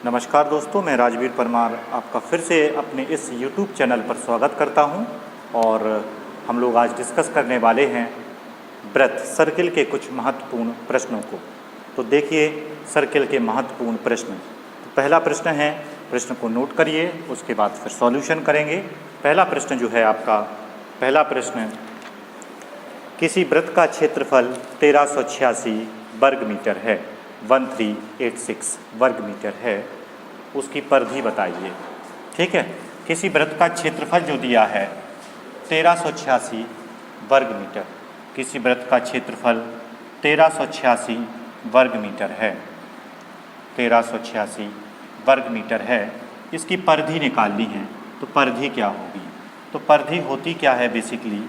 नमस्कार दोस्तों, मैं राजवीर परमार आपका फिर से अपने इस YouTube चैनल पर स्वागत करता हूं। और हम लोग आज डिस्कस करने वाले हैं वृत्त सर्किल के कुछ महत्वपूर्ण प्रश्नों को। तो देखिए सर्किल के महत्वपूर्ण प्रश्न। तो पहला प्रश्न है, प्रश्न को नोट करिए, उसके बाद फिर सॉल्यूशन करेंगे। पहला प्रश्न जो है आपका, पहला प्रश्न, किसी वृत्त का क्षेत्रफल 1386 वर्ग मीटर है, 1386 वर्ग मीटर है, उसकी परिधि बताइए। ठीक है, किसी वृत्त का क्षेत्रफल जो दिया है 1386 वर्ग मीटर, किसी वृत्त का क्षेत्रफल 1386 वर्ग मीटर है, 1386 वर्ग मीटर है, इसकी परिधि निकालनी है। तो परिधि क्या होगी? तो परिधि होती क्या है? बेसिकली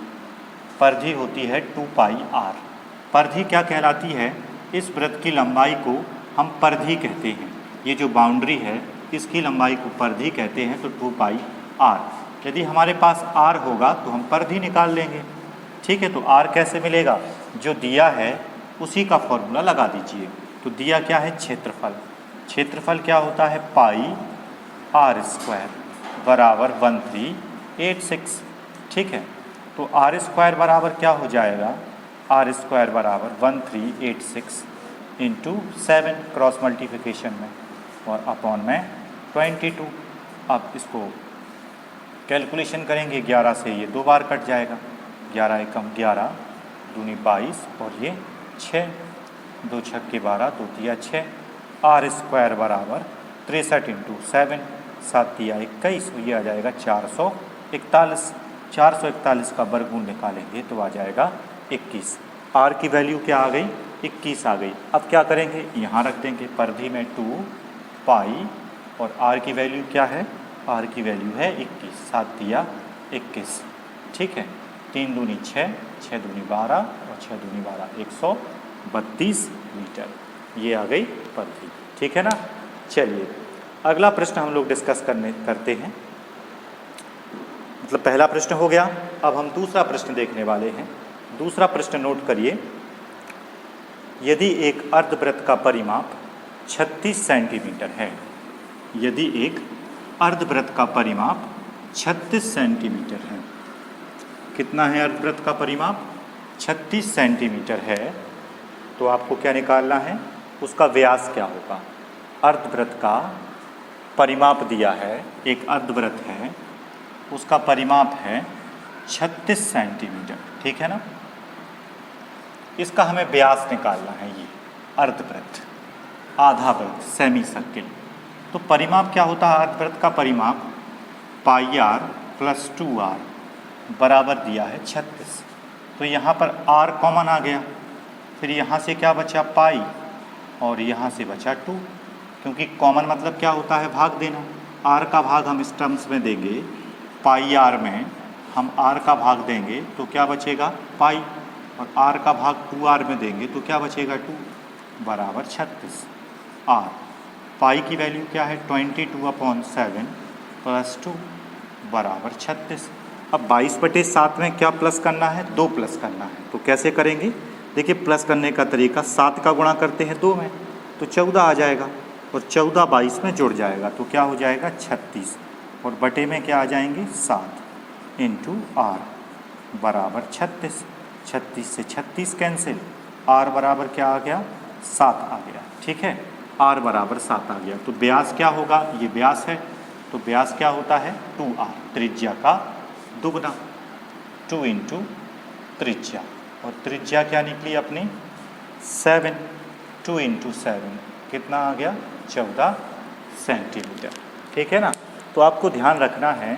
परिधि होती है 2πr। परिधि क्या कहलाती है? इस वृत्त की लंबाई को हम परिधि कहते हैं। ये जो बाउंड्री है इसकी लंबाई को परिधि कहते हैं, तो 2πr। यदि हमारे पास r होगा तो हम परिधि निकाल लेंगे। ठीक है, तो r कैसे मिलेगा? जो दिया है उसी का फॉर्मूला लगा दीजिए। तो दिया क्या है? क्षेत्रफल। क्षेत्रफल क्या होता है? πr² बराबर 1386। ठीक है, तो r² बराबर क्या हो जाएगा? r² बराबर 1386 इंटू 7 क्रॉस मल्टीप्लिकेशन में और अपॉन में 22। अब इसको कैलकुलेशन करेंगे, 11 से ये 2 बार कट जाएगा, 11 एकम 11 दूनी 22 और ये 6, 2 छक्के 12, 2 तिया 6। r² बराबर 63 इंटू 7, 7 तिया 21, ये आ जाएगा 441। 441 का वर्गमूल निकालेंगे तो आ जाएगा 21। r की वैल्यू क्या आ गई? 21 आ गई। अब क्या करेंगे? यहाँ रख देंगे परिधि में 2π और r की वैल्यू क्या है? r की वैल्यू है 21, 7 तिया 21। ठीक है, 3 दूनी 6, 6 दूनी 12 और 6 दूनी 12, 132 मीटर। ये आ गई परिधि। ठीक है ना। चलिए अगला प्रश्न हम लोग डिस्कस करते हैं। मतलब पहला प्रश्न हो गया, अब हम दूसरा प्रश्न देखने वाले हैं। दूसरा प्रश्न नोट करिए। यदि एक अर्धवृत्त का परिमाप 36 सेंटीमीटर है, यदि एक अर्धवृत्त का परिमाप 36 सेंटीमीटर है, कितना है अर्धवृत्त का परिमाप? 36 सेंटीमीटर है, तो आपको क्या निकालना है? उसका व्यास क्या होगा? अर्धवृत्त का परिमाप दिया है, एक अर्धवृत्त है, उसका परिमाप है 36 सेंटीमीटर। ठीक है ना। इसका हमें व्यास निकालना है। ये अर्धवृत्त, आधा वृत्त, सेमी सर्किल। तो परिमाप क्या होता है? अर्धवृत्त का परिमाप πr + 2r बराबर दिया है 36। तो यहाँ पर r कॉमन आ गया, फिर यहाँ से क्या बचा? पाई, और यहाँ से बचा 2, क्योंकि कॉमन मतलब क्या होता है? भाग देना। r का भाग हम इस टर्म्स में देंगे, πr में हम r का भाग देंगे तो क्या बचेगा? पाई, और r का भाग 2r में देंगे तो क्या बचेगा? 2 बराबर 36। r पाई की वैल्यू क्या है? 22/7 + 2 बराबर 36। अब 22/7 में क्या प्लस करना है? 2 प्लस करना है। तो कैसे करेंगे? देखिए प्लस करने का तरीका, 7 का गुणा करते हैं 2 में तो 14 आ जाएगा, और 14 22 में जुड़ जाएगा तो क्या हो जाएगा? 36, और बटे में क्या आ जाएंगे? 7 इंटू r बराबर 36। 36 से 36 कैंसिल, r बराबर क्या आ गया? 7 आ गया। ठीक है, r बराबर 7 आ गया। तो व्यास क्या होगा? ये व्यास है, तो व्यास क्या होता है? 2r, त्रिज्या का दुगना, 2 इंटू त्रिज्या, और त्रिज्या क्या निकली अपनी? 7। 2 इंटू 7 कितना आ गया? 14 सेंटीमीटर। ठीक है ना। तो आपको ध्यान रखना है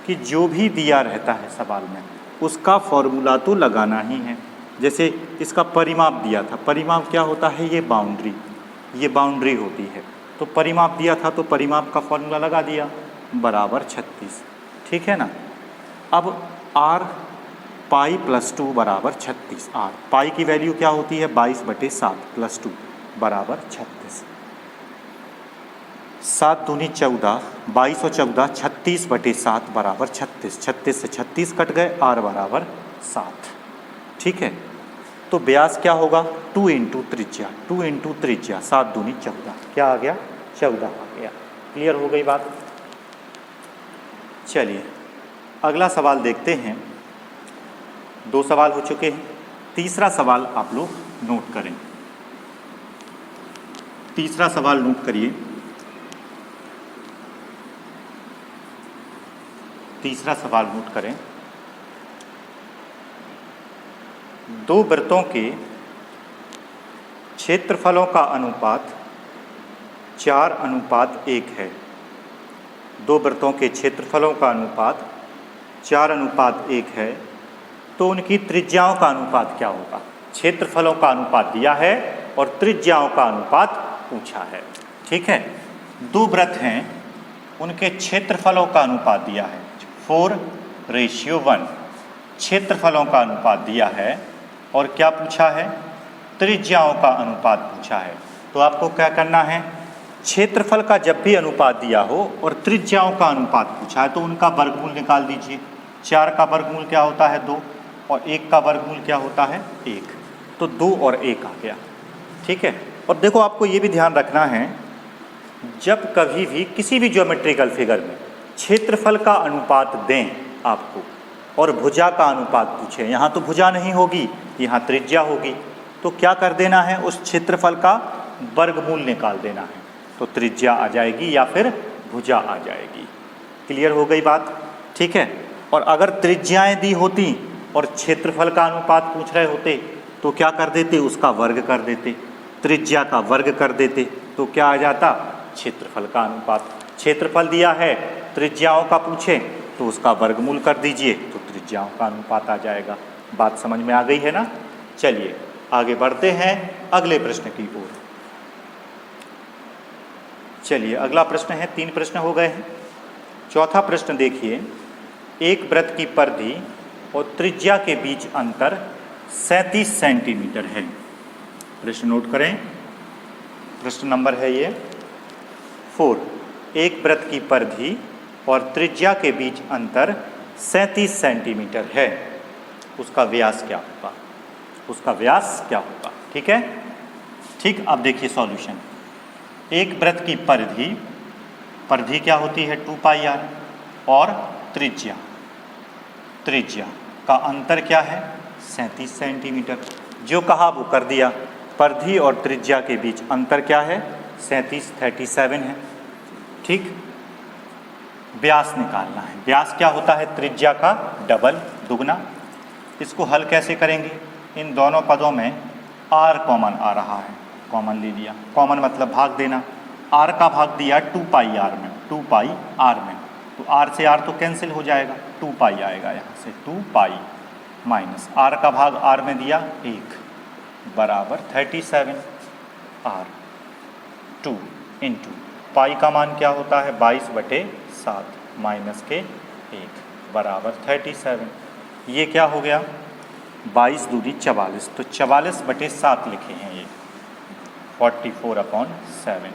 कि जो भी दिया रहता है सवाल में उसका फॉर्मूला तो लगाना ही है। जैसे इसका परिमाप दिया था, परिमाप क्या होता है? ये बाउंड्री, ये बाउंड्री होती है। तो परिमाप दिया था तो परिमाप का फॉर्मूला लगा दिया, बराबर 36। ठीक है ना। अब r पाई + 2 बराबर 36। r पाई की वैल्यू क्या होती है? 22/7 + 2 बराबर 36। 7 दूनी 14, 22 और 14, 36/7 बराबर 36। 36 से 36 कट गए, r बराबर 7। ठीक है, तो व्यास क्या होगा? 2 इंटू त्रिज्या, 2 इंटू त्रिज्या, 7 दूनी 14, क्या आ गया? 14 आ गया। क्लियर हो गई बात। चलिए अगला सवाल देखते हैं। 2 सवाल हो चुके हैं, तीसरा सवाल आप लोग नोट करें। तीसरा सवाल नोट करिए। तीसरा सवाल नोट करें। 2 वृत्तों के क्षेत्रफलों का अनुपात 4:1 है। 2 वृत्तों के क्षेत्रफलों का अनुपात 4:1 है, तो उनकी त्रिज्याओं का अनुपात क्या होगा? क्षेत्रफलों का अनुपात दिया है और त्रिज्याओं का अनुपात पूछा है। ठीक है, 2 वृत्त हैं, उनके क्षेत्रफलों का अनुपात दिया है 4:1। क्षेत्रफलों का अनुपात दिया है और क्या पूछा है? त्रिज्याओं का अनुपात पूछा है। तो आपको क्या करना है? क्षेत्रफल का जब भी अनुपात दिया हो और त्रिज्याओं का अनुपात पूछा है तो उनका वर्गमूल निकाल दीजिए। 4 का वर्गमूल क्या होता है? 2, और 1 का वर्गमूल क्या होता है? 1। तो 2 और 1 आ गया। ठीक है, और देखो आपको ये भी ध्यान रखना है, जब कभी भी किसी भी ज्योमेट्रिकल फिगर में क्षेत्रफल का अनुपात दें आपको और भुजा का अनुपात पूछे, यहाँ तो भुजा नहीं होगी, यहाँ त्रिज्या होगी, तो क्या कर देना है? उस क्षेत्रफल का वर्गमूल निकाल देना है, तो त्रिज्या आ जाएगी या फिर भुजा आ जाएगी। क्लियर हो गई बात? ठीक है, और अगर त्रिज्याएं दी होती और क्षेत्रफल का अनुपात पूछ रहे होते तो क्या कर देते? उसका वर्ग कर देते, त्रिज्या का वर्ग कर देते, तो क्या आ जाता? क्षेत्रफल का अनुपात। क्षेत्रफल दिया है, त्रिज्याओं का पूछे तो उसका वर्गमूल कर दीजिए, तो त्रिज्याओं का अनुपात आ जाएगा। बात समझ में आ गई है ना? चलिए आगे बढ़ते हैं अगले प्रश्न की ओर। चलिए अगला प्रश्न है, 3 प्रश्न हो गए हैं। चौथा प्रश्न देखिए, एक वृत्त की परिधि और त्रिज्या के बीच अंतर 37 सेंटीमीटर है। प्रश्न नोट करें, प्रश्न नंबर है ये 4। एक वृत्त की परिधि और त्रिज्या के बीच अंतर 37 सेंटीमीटर है, उसका व्यास क्या होगा? उसका व्यास क्या होगा? ठीक है, ठीक। अब देखिए सॉल्यूशन। एक वृत्त की परिधि, परिधि क्या होती है? 2πr, और त्रिज्या, त्रिज्या का अंतर क्या है? 37 सेंटीमीटर। जो कहा वो कर दिया। परिधि और त्रिज्या के बीच अंतर क्या है? 37 है। ठीक, व्यास निकालना है। व्यास क्या होता है? त्रिज्या का डबल, दुगना। इसको हल कैसे करेंगे? इन दोनों पदों में r कॉमन आ रहा है, कॉमन ले लिया। कॉमन मतलब भाग देना। r का भाग दिया 2πr में, 2πr में, तो r से r तो कैंसिल हो जाएगा, 2π आएगा यहाँ से, 2π माइनस r का भाग r में दिया 1 बराबर 37 r। 2 इंटू पाई का मान क्या होता है? 22/7 माइनस के 1 बराबर 37। ये क्या हो गया? 22 दूनी 44, तो 44/7 लिखे हैं ये, 44/7।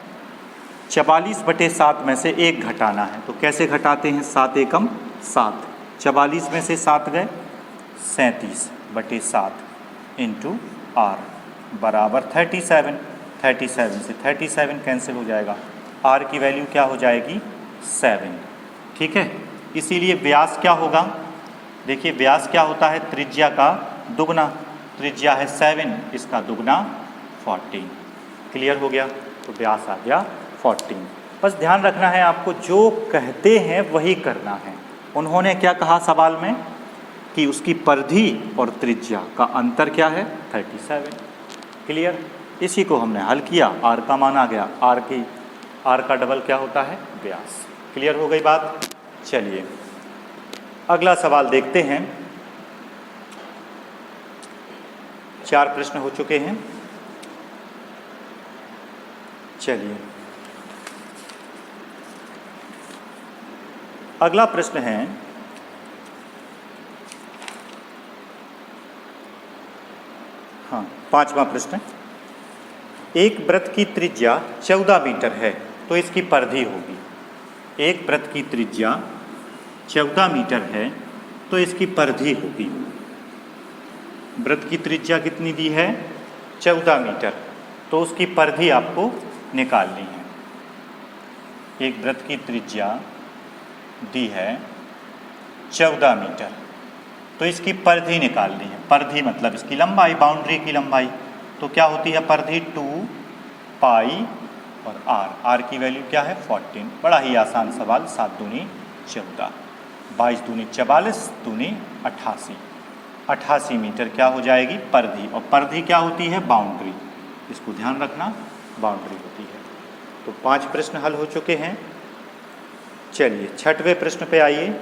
44/7 में से 1 घटाना है, तो कैसे घटाते हैं? 7 एकम 7। 44 में से 7 गए, 37/7 इंटू r बराबर 37। 37 से 37 कैंसिल हो जाएगा, r की वैल्यू क्या हो जाएगी? 7। ठीक है, इसीलिए व्यास क्या होगा? देखिए व्यास क्या होता है? त्रिज्या का दुगना। त्रिज्या है 7, इसका दुगना 14। क्लियर हो गया? तो व्यास आ गया 14। बस ध्यान रखना है आपको, जो कहते हैं वही करना है। उन्होंने क्या कहा सवाल में कि उसकी परिधि और त्रिज्या का अंतर क्या है? 37। क्लियर? इसी को हमने हल किया, r का मान आ गया। r का डबल क्या होता है? व्यास। क्लियर हो गई बात? चलिए अगला सवाल देखते हैं। 4 प्रश्न हो चुके हैं। चलिए अगला प्रश्न है, हाँ 5वां प्रश्न। एक वृत्त की त्रिज्या 14 मीटर है, तो इसकी परिधि होगी। एक वृत्त की त्रिज्या 14 मीटर है, तो इसकी परिधि होगी। वृत्त की त्रिज्या कितनी दी है? 14 मीटर, तो उसकी परिधि आपको निकालनी है। एक वृत्त की त्रिज्या दी है 14 मीटर, तो इसकी परिधि निकालनी है। परिधि मतलब इसकी लंबाई, बाउंड्री की लंबाई। तो क्या होती है परिधि? 2 पाई और आर की वैल्यू क्या है? 14। बड़ा ही आसान सवाल। 7 दूनी 14, 22 दूनी 44, दूनी 88। 88 मीटर क्या हो जाएगी? परिधि। और परिधि क्या होती है? बाउंड्री। इसको ध्यान रखना, बाउंड्री होती है। तो 5 प्रश्न हल हो चुके हैं। चलिए 6वें प्रश्न पे आइए।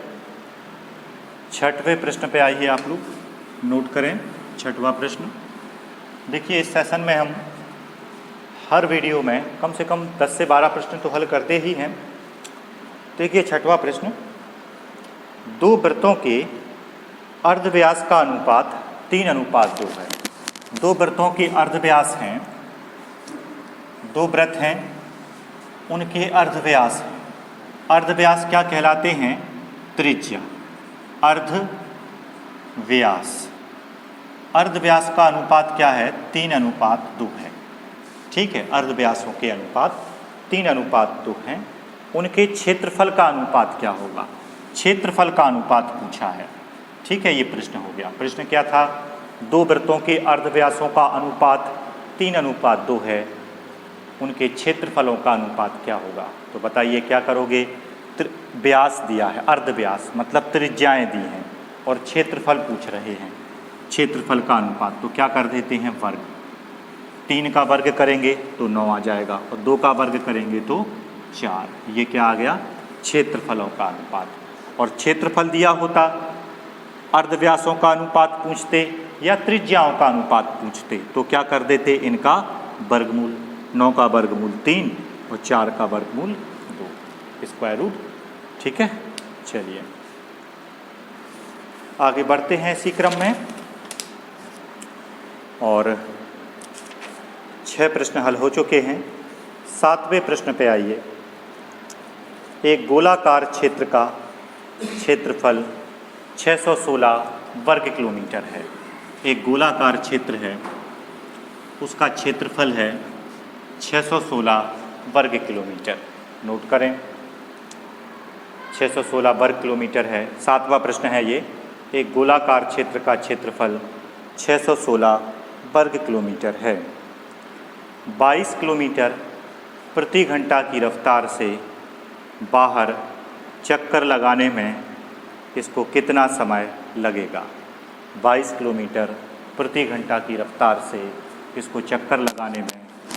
6वें प्रश्न पे आइए, आप लोग नोट करें 6वां प्रश्न। देखिए इस सेशन में हम हर वीडियो में कम से कम 10 से 12 प्रश्न तो हल करते ही हैं। देखिए 6वां प्रश्न, 2 वृत्तों के अर्धव्यास का अनुपात 3:2 है। 2 वृत्तों के अर्धव्यास हैं, 2 वृत्त हैं, उनके अर्धव्यास हैं। अर्धव्यास क्या कहलाते हैं? त्रिज्या। अर्धव्यास, अर्धव्यास का अनुपात क्या है? 3:2 है। ठीक है, अर्धव्यासों के अनुपात 3:2 हैं। उनके क्षेत्रफल का अनुपात क्या होगा? क्षेत्रफल का अनुपात पूछा है। ठीक है, ये प्रश्न हो गया। प्रश्न क्या था? 2 वृत्तों के अर्धव्यासों का अनुपात 3:2 है, उनके क्षेत्रफलों का अनुपात क्या होगा? तो बताइए क्या करोगे? व्यास दिया है, अर्धव्यास मतलब त्रिज्याएं दी हैं, और क्षेत्रफल पूछ रहे हैं। क्षेत्रफल का अनुपात तो क्या कर देते हैं? वर्ग। 3 का वर्ग करेंगे तो 9 आ जाएगा, और 2 का वर्ग करेंगे तो 4। ये क्या आ गया? क्षेत्रफलों का अनुपात। और क्षेत्रफल दिया होता, अर्धव्यासों का अनुपात पूछते या त्रिज्याओं का अनुपात पूछते, तो क्या कर देते? इनका वर्गमूल। 9 का वर्गमूल 3 और 4 का वर्गमूल 2, स्क्वायर रूट। ठीक है, चलिए आगे बढ़ते हैं इसी क्रम में। और 6 प्रश्न हल हो चुके हैं। 7वें प्रश्न पे आइए। एक गोलाकार क्षेत्र का क्षेत्रफल 616 वर्ग किलोमीटर है। एक गोलाकार क्षेत्र है, उसका क्षेत्रफल है 616 वर्ग किलोमीटर। नोट करें, 616 वर्ग किलोमीटर है। 7वां प्रश्न है ये। एक गोलाकार क्षेत्र का क्षेत्रफल 616 वर्ग किलोमीटर है। 22 किलोमीटर प्रति घंटा की रफ्तार से बाहर चक्कर लगाने में इसको कितना समय लगेगा? 22 किलोमीटर प्रति घंटा की रफ्तार से इसको चक्कर लगाने में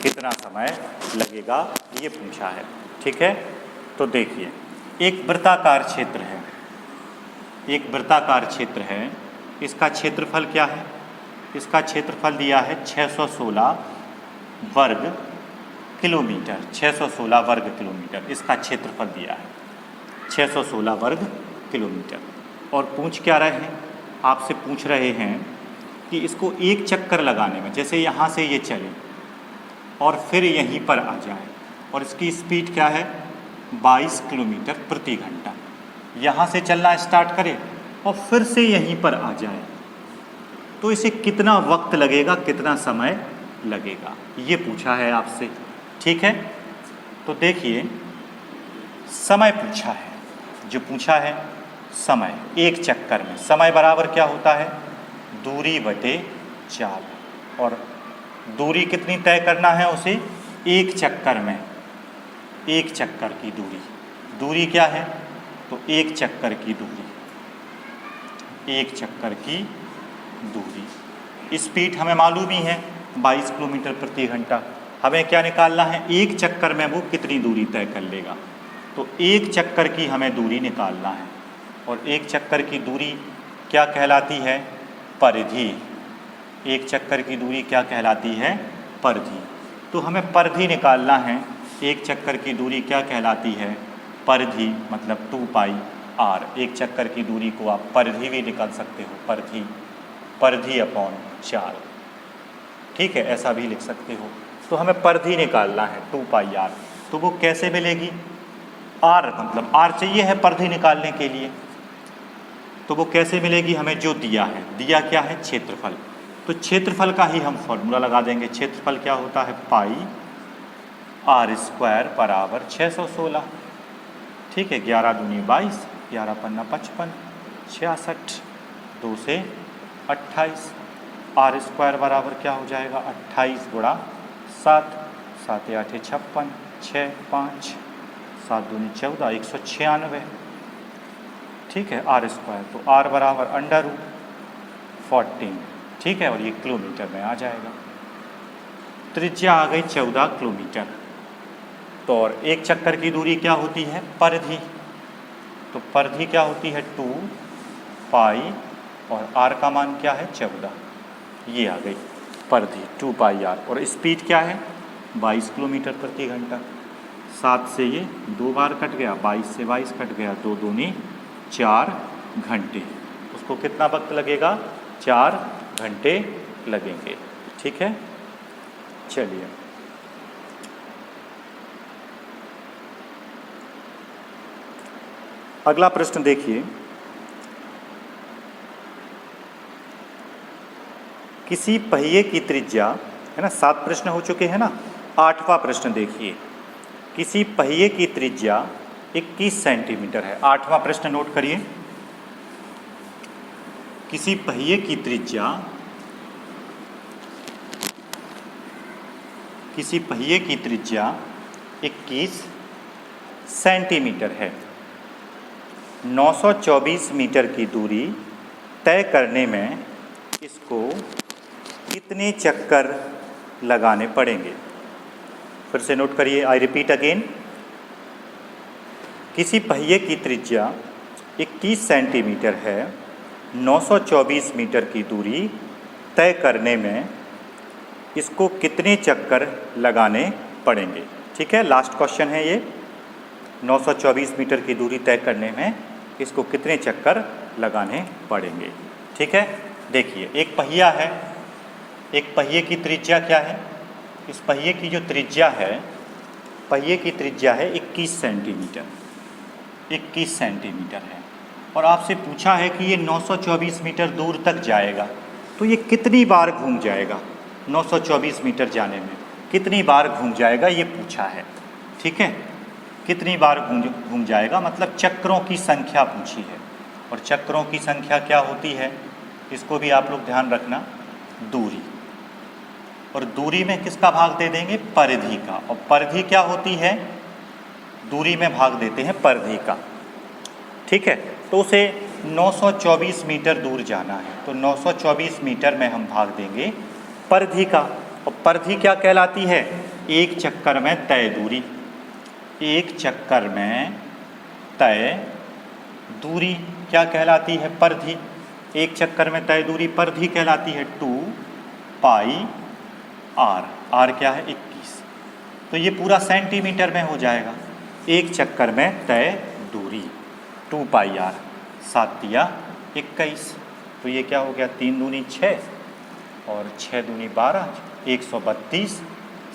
कितना समय लगेगा, ये पूछा है। ठीक है, तो देखिए एक वृत्ताकार क्षेत्र है, एक वृत्ताकार क्षेत्र है, इसका क्षेत्रफल क्या है? इसका क्षेत्रफल दिया है 616 वर्ग किलोमीटर। 616 वर्ग किलोमीटर इसका क्षेत्रफल दिया है, 616 वर्ग किलोमीटर। और पूछ क्या रहे हैं? आपसे पूछ रहे हैं कि इसको एक चक्कर लगाने में, जैसे यहाँ से ये चले और फिर यहीं पर आ जाए, और इसकी स्पीड क्या है? 22 किलोमीटर प्रति घंटा। यहाँ से चलना स्टार्ट करे और फिर से यहीं पर आ जाए, तो इसे कितना वक्त लगेगा, कितना समय लगेगा, ये पूछा है आपसे। ठीक है, तो देखिए समय पूछा है, जो पूछा है समय, एक चक्कर में समय बराबर क्या होता है? दूरी बटे चाल। और दूरी कितनी तय करना है उसे? एक चक्कर में, एक चक्कर की दूरी। दूरी क्या है? तो एक चक्कर की दूरी, एक चक्कर की दूरी। स्पीड हमें मालूम ही है 22 किलोमीटर प्रति घंटा। हमें क्या निकालना है? एक चक्कर में वो कितनी दूरी तय कर लेगा। तो एक चक्कर की हमें दूरी निकालना है, और एक चक्कर की दूरी क्या कहलाती है? परिधि। एक चक्कर की दूरी क्या कहलाती है? परिधि। तो हमें परिधि निकालना है। एक चक्कर की दूरी क्या कहलाती है? परिधि, मतलब 2 पाई r। एक चक्कर की दूरी को आप परिधि भी निकाल सकते हो, परिधि, परिधि अपॉन 4। ठीक है, ऐसा भी लिख सकते हो। तो हमें परिधि निकालना है 2 पाई r। तो वो कैसे मिलेगी? r मतलब r चाहिए है परिधि निकालने के लिए, तो वो कैसे मिलेगी? हमें जो दिया है, दिया क्या है? क्षेत्रफल। तो क्षेत्रफल का ही हम फॉर्मूला लगा देंगे। क्षेत्रफल क्या होता है? पाई आर स्क्वायर बराबर 616। ठीक है, 11 दूनी 22, 11 पन्ना 55, 66, 2 से 28। आर स्क्वायर बराबर क्या हो जाएगा 28 गुणा 7, 7 8 56, 6 5, 7 दूनी 14, 196। ठीक है, आर स्क्वायर, तो आर बराबर √14। ठीक है, और ये किलोमीटर में आ जाएगा। त्रिज्या आ गई 14 किलोमीटर। तो और एक चक्कर की दूरी क्या होती है परिधि, तो परिधि क्या होती है 2 पाई और आर का मान क्या है 14। ये आ गई परिधि 2 पाई आर। और स्पीड क्या है 22 किलोमीटर प्रति घंटा। 7 से ये 2 बार कट गया, 22 से 22 कट गया, 2 दूनी 4 घंटे। उसको कितना वक्त लगेगा 4 घंटे लगेंगे। ठीक है, चलिए अगला प्रश्न देखिए। किसी पहिए की त्रिज्या है ना, 7 प्रश्न हो चुके हैं ना। 8वां प्रश्न देखिए। किसी पहिए की त्रिज्या 21 सेंटीमीटर है। 8वां प्रश्न नोट करिए। किसी पहिए की त्रिज्या 21 सेंटीमीटर है। 924 मीटर की दूरी तय करने में इसको कितने चक्कर लगाने पड़ेंगे। फिर से नोट करिए, आई रिपीट अगेन। किसी पहिए की त्रिज्या 21 सेंटीमीटर है। 924 मीटर की दूरी तय करने में इसको कितने चक्कर लगाने पड़ेंगे। ठीक है, लास्ट क्वेश्चन है ये। 924 मीटर की दूरी तय करने में इसको कितने चक्कर लगाने पड़ेंगे। ठीक है, देखिए एक पहिया है, एक पहिए की त्रिज्या क्या है, इस पहिए की जो त्रिज्या है, पहिए की त्रिज्या है 21 सेंटीमीटर, 21 सेंटीमीटर है। और आपसे पूछा है कि ये 924 मीटर दूर तक जाएगा, तो ये कितनी बार घूम जाएगा, 924 मीटर जाने में कितनी बार घूम जाएगा ये पूछा है। ठीक है, कितनी बार घूम जाएगा मतलब चक्रों की संख्या पूछी है। और चक्रों की संख्या क्या होती है, इसको भी आप लोग ध्यान रखना, दूरी। और दूरी में किसका भाग दे देंगे, परिधि का। और परिधि क्या होती है, दूरी में भाग देते हैं परिधि का। ठीक है, तो उसे 924 मीटर दूर जाना है, तो 924 मीटर में हम भाग देंगे परिधि का। और परिधि क्या कहलाती है, एक चक्कर में तय दूरी। एक चक्कर में तय दूरी क्या कहलाती है, परिधि। एक चक्कर में तय दूरी परिधि कहलाती है 2 पाई आर। आर क्या है 21, तो ये पूरा सेंटीमीटर में हो जाएगा। एक चक्कर में तय दूरी 2 पाई आर, 7 या 21, तो ये क्या हो गया 3 दूनी 6 और 6 दूनी 12, 132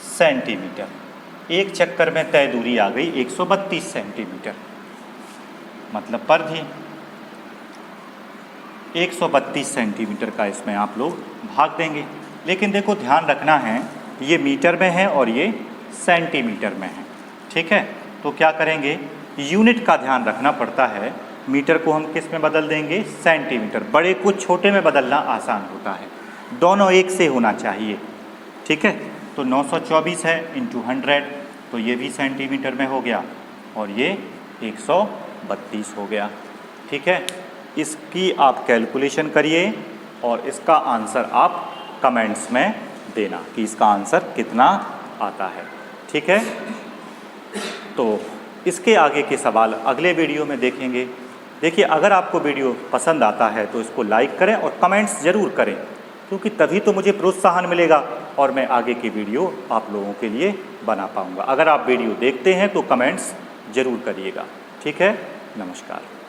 सेंटीमीटर। एक चक्कर में तय दूरी आ गई 132 सेंटीमीटर, मतलब परिधि 132 सेंटीमीटर का इसमें आप लोग भाग देंगे। लेकिन देखो ध्यान रखना है, ये मीटर में है और ये सेंटीमीटर में है। ठीक है, तो क्या करेंगे, यूनिट का ध्यान रखना पड़ता है। मीटर को हम किस में बदल देंगे, सेंटीमीटर। बड़े को छोटे में बदलना आसान होता है, दोनों एक से होना चाहिए। ठीक है, तो 924 है इंटू 100, तो ये भी सेंटीमीटर में हो गया और ये 132 हो गया। ठीक है, इसकी आप कैलकुलेशन करिए और इसका आंसर आप कमेंट्स में देना कि इसका आंसर कितना आता है। ठीक है, तो इसके आगे के सवाल अगले वीडियो में देखेंगे। देखिए, अगर आपको वीडियो पसंद आता है तो इसको लाइक करें और कमेंट्स ज़रूर करें, क्योंकि तभी तो मुझे प्रोत्साहन मिलेगा और मैं आगे की वीडियो आप लोगों के लिए बना पाऊँगा। अगर आप वीडियो देखते हैं तो कमेंट्स ज़रूर करिएगा। ठीक है, नमस्कार।